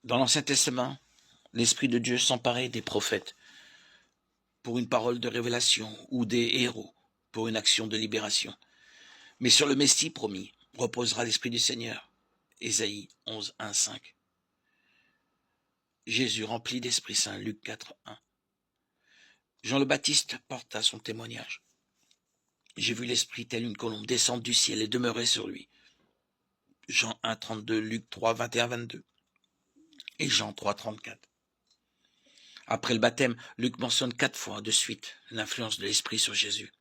Dans l'Ancien Testament, l'Esprit de Dieu s'emparait des prophètes pour une parole de révélation ou des héros pour une action de libération. Mais sur le Messie promis reposera l'Esprit du Seigneur. Ésaïe 11, 1, 5. Jésus rempli d'Esprit Saint, Luc 4, 1. Jean le Baptiste porta son témoignage. J'ai vu l'Esprit tel une colombe descendre du ciel et demeurer sur lui. Jean 1, 32, Luc 3, 21, 22. Et Jean 3, 34. Après le baptême, Luc mentionne 4 fois de suite l'influence de l'Esprit sur Jésus.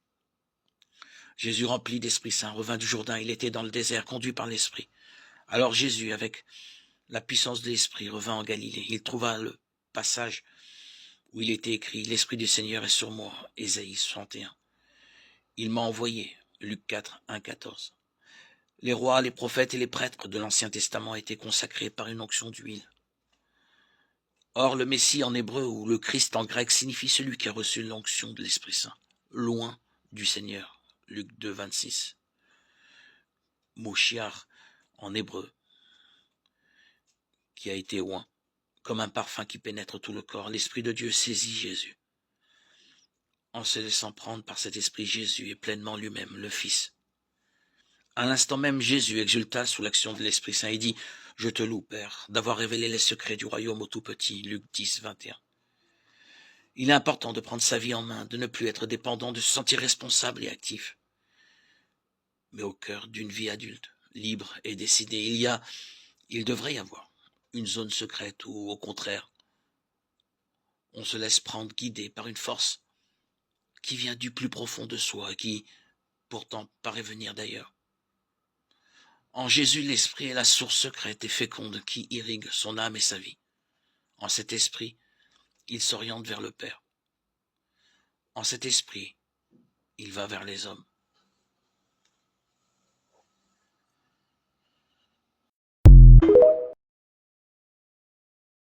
Jésus rempli d'Esprit Saint revint du Jourdain, il était dans le désert, conduit par l'Esprit. Alors Jésus, avec la puissance de l'Esprit, revint en Galilée. Il trouva le passage où il était écrit « L'Esprit du Seigneur est sur moi » Ésaïe 61. Il m'a envoyé, Luc 4, 1, 14. Les rois, les prophètes et les prêtres de l'Ancien Testament étaient consacrés par une onction d'huile. Or, le Messie en hébreu ou le Christ en grec signifie celui qui a reçu l'onction de l'Esprit Saint, loin du Seigneur, Luc 2, 26. Moshiach en hébreu, qui a été oint, comme un parfum qui pénètre tout le corps. L'Esprit de Dieu saisit Jésus. En se laissant prendre par cet esprit, Jésus est pleinement lui-même, le Fils. À l'instant même, Jésus exulta sous l'action de l'Esprit Saint et dit « Je te loue, Père, d'avoir révélé les secrets du royaume au tout-petit » Luc 10, 21. Il est important de prendre sa vie en main, de ne plus être dépendant, de se sentir responsable et actif, mais au cœur d'une vie adulte, libre et décidée. Il devrait y avoir une zone secrète où, au contraire, on se laisse prendre, guidé par une force qui vient du plus profond de soi et qui, pourtant, paraît venir d'ailleurs. En Jésus, l'Esprit est la source secrète et féconde qui irrigue son âme et sa vie. En cet esprit, il s'oriente vers le Père. En cet esprit, il va vers les hommes.